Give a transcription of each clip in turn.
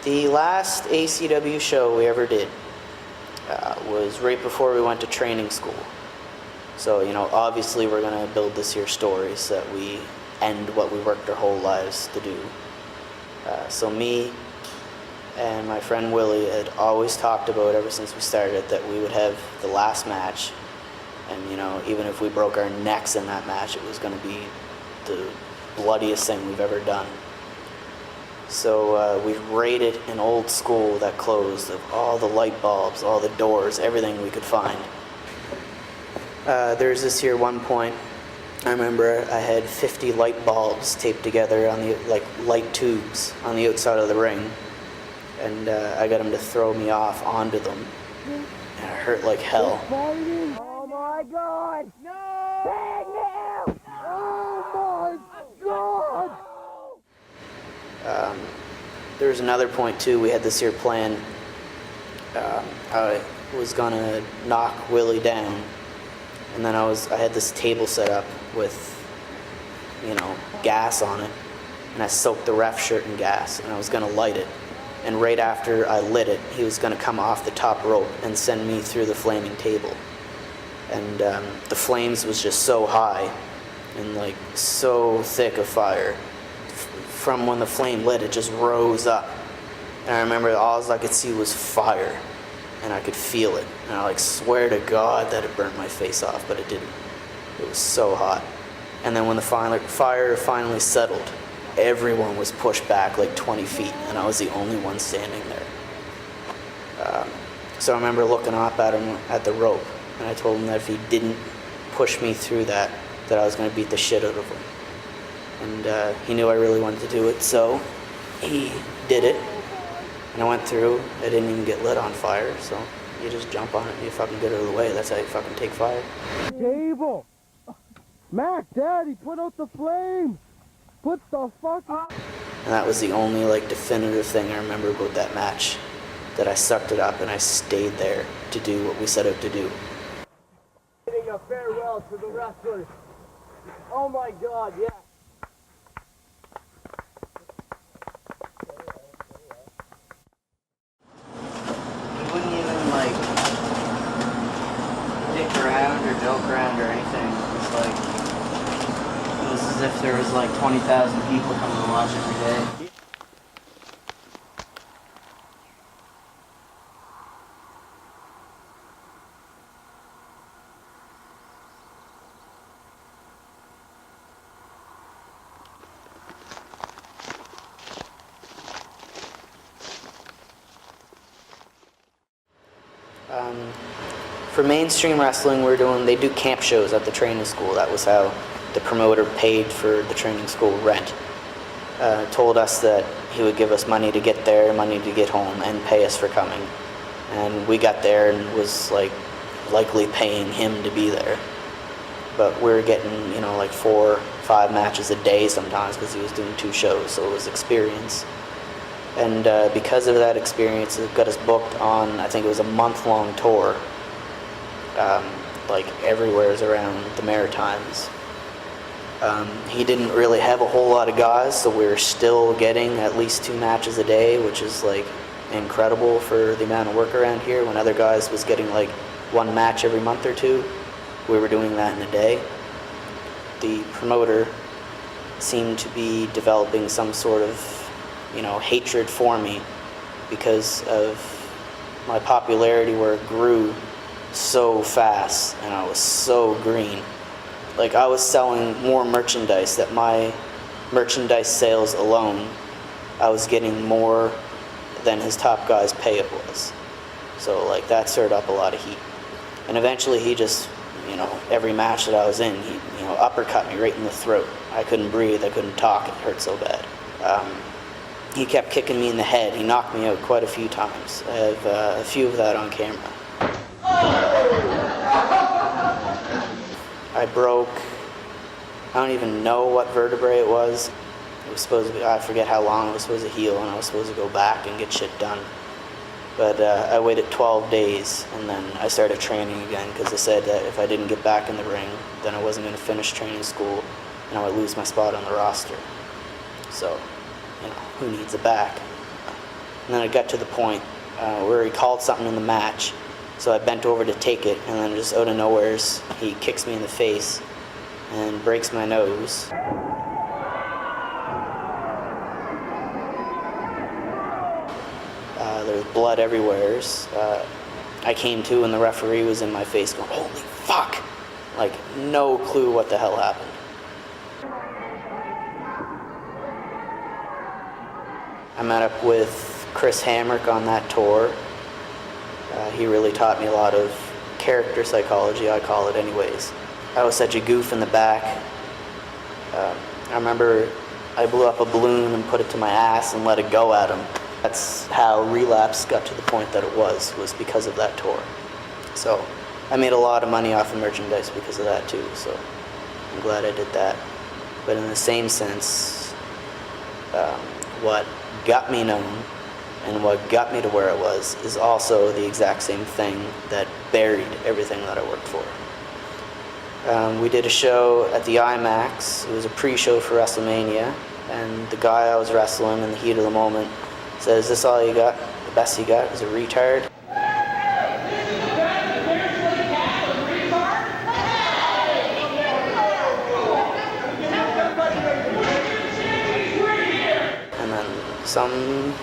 The last ACW show we ever did was right before we went to training school. So, obviously we're going to build this here story so that we end what we worked our whole lives to do. So me and my friend Willie had always talked about, ever since we started, that we would have the last match. And, even if we broke our necks in that match, it was going to be the bloodiest thing we've ever done. So we raided an old school that closed of all the light bulbs, all the doors, everything we could find. There's this here one point, I remember I had 50 light bulbs taped together on the, light tubes on the outside of the ring. And I got him to throw me off onto them. And it hurt like hell. Oh my God! No! Bang him! Oh my God! There was another point too. We had this here plan. I was gonna knock Willie down, and then I had this table set up with, gas on it, and I soaked the ref shirt in gas, and I was gonna light it. And right after I lit it, he was gonna come off the top rope and send me through the flaming table. And the flames was just so high and so thick of fire. From when the flame lit, it just rose up. And I remember all I could see was fire, and I could feel it. And I swear to God that it burnt my face off, but it didn't. It was so hot. And then when the fire finally settled, everyone was pushed back 20 feet, and I was the only one standing there. So I remember looking up at him at the rope, and I told him that if he didn't push me through that I was going to beat the shit out of him. And he knew I really wanted to do it, so he did it. And I went through. I didn't even get lit on fire, so you just jump on it and you fucking get out of the way. That's how you fucking take fire. Table! Mac, Daddy, put out the flame! Put the fuck up! And that was the only definitive thing I remember about that match. That I sucked it up and I stayed there to do what we set out to do. Getting a farewell to the wrestlers. Oh my God, yeah. We wouldn't even dick around or joke around or anything. It was as if there was 20,000 people coming to watch every day. For mainstream wrestling, they do camp shows at the training school. That was how the promoter paid for the training school rent. Told us that he would give us money to get there, money to get home, and pay us for coming. And we got there and was likely paying him to be there. But we were getting 4 or 5 matches a day sometimes because he was doing 2 shows, so it was experience. And because of that experience, it got us booked on, I think it was a month-long tour, everywhere around the Maritimes. He didn't really have a whole lot of guys, so we were still getting at least 2 matches a day, which is incredible for the amount of work around here. When other guys was getting 1 match every month or 2, we were doing that in a day. The promoter seemed to be developing some sort of hatred for me because of my popularity, where it grew so fast and I was so green. I was selling more merchandise, that my merchandise sales alone, I was getting more than his top guy's pay it was. So that stirred up a lot of heat. And eventually he just, every match that I was in, he uppercut me right in the throat. I couldn't breathe, I couldn't talk, it hurt so bad. He kept kicking me in the head. He knocked me out quite a few times. I have a few of that on camera. I broke, I don't even know what vertebrae it was. It was supposed to be, I forget how long it was supposed to heal, and I was supposed to go back and get shit done. But I waited 12 days, and then I started training again, because they said that if I didn't get back in the ring, then I wasn't going to finish training school, and I would lose my spot on the roster. So who needs a back? And then I got to the point where he called something in the match, so I bent over to take it, and then just out of nowhere, he kicks me in the face and breaks my nose. There's blood everywhere. I came to and the referee was in my face going, "Holy fuck!" Like, no clue what the hell happened. I met up with Chris Hamrick on that tour. He really taught me a lot of character psychology, I call it anyways. I was such a goof in the back. I remember I blew up a balloon and put it to my ass and let it go at him. That's how Relapse got to the point that it was because of that tour. So I made a lot of money off of merchandise because of that too, so I'm glad I did that. But in the same sense, what got me known and what got me to where I was is also the exact same thing that buried everything that I worked for. We did a show at the IMAX. It was a pre-show for WrestleMania, and the guy I was wrestling in the heat of the moment said, "Is this all you got? The best you got is a retard?" And then some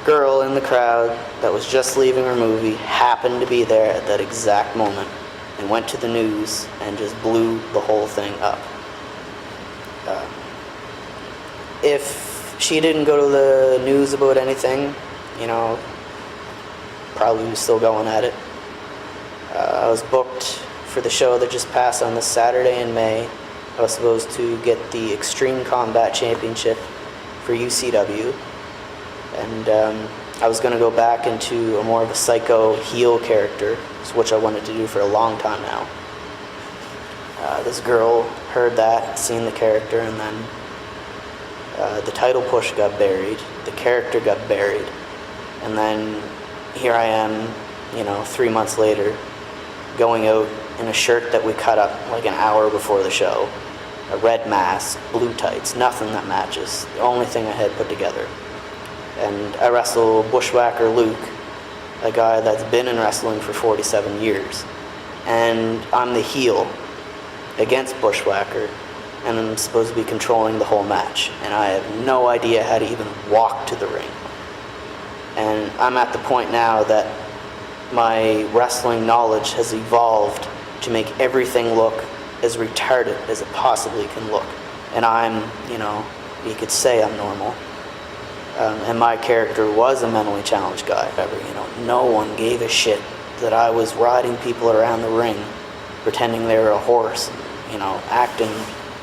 girl in the crowd that was just leaving her movie happened to be there at that exact moment and went to the news and just blew the whole thing up. If she didn't go to the news about anything, probably was still going at it. I was booked for the show that just passed on this Saturday in May. I was supposed to get the Extreme Combat Championship for UCW, and I was going to go back into a more of a psycho heel character, which I wanted to do for a long time now. This girl heard that, seen the character, and then the title push got buried, the character got buried, and then here I am, 3 months later, going out in a shirt that we cut up like an hour before the show, a red mask, blue tights, nothing that matches, the only thing I had put together. And I wrestle Bushwhacker Luke, a guy that's been in wrestling for 47 years, and I'm the heel against Bushwhacker, and I'm supposed to be controlling the whole match, and I have no idea how to even walk to the ring. And I'm at the point now that my wrestling knowledge has evolved to make everything look as retarded as it possibly can look. And I'm, you could say I'm normal. And my character was a mentally challenged guy. No one gave a shit that I was riding people around the ring, pretending they were a horse, acting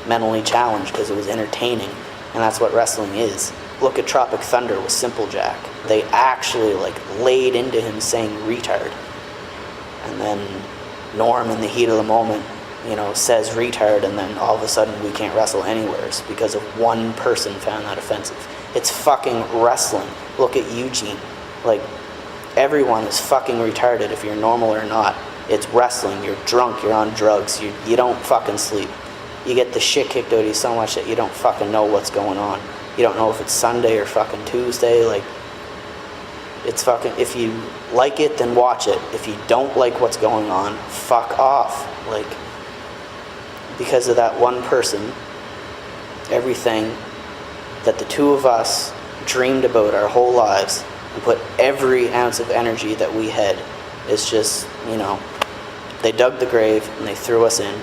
mentally challenged because it was entertaining, and that's what wrestling is. Look at Tropic Thunder with Simple Jack. They actually laid into him saying retard, and then Norm in the heat of the moment, says retard, and then all of a sudden we can't wrestle anywhere because of one person found that offensive. It's fucking wrestling. Look at Eugene. Everyone is fucking retarded if you're normal or not. It's wrestling. You're drunk, you're on drugs, you don't fucking sleep. You get the shit kicked out of you so much that you don't fucking know what's going on. You don't know if it's Sunday or fucking Tuesday. It's fucking, if you like it, then watch it. If you don't like what's going on, fuck off. Because of that one person, everything that the two of us dreamed about our whole lives and put every ounce of energy that we had is just, they dug the grave and they threw us in.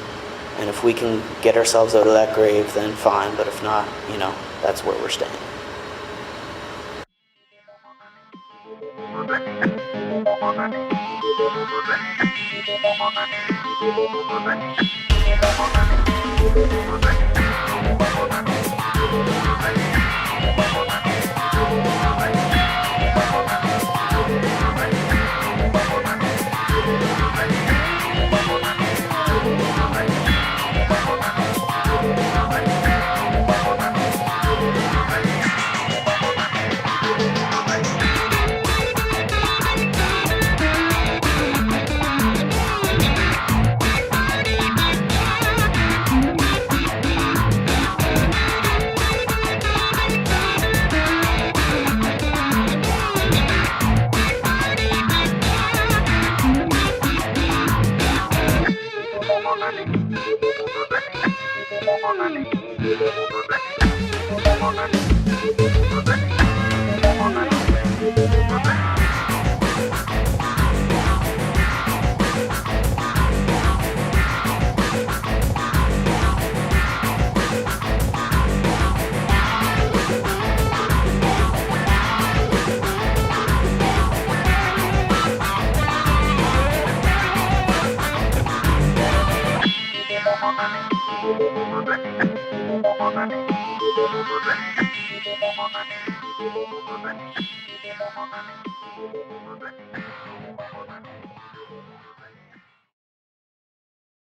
And if we can get ourselves out of that grave, then fine. But if not, that's where we're staying.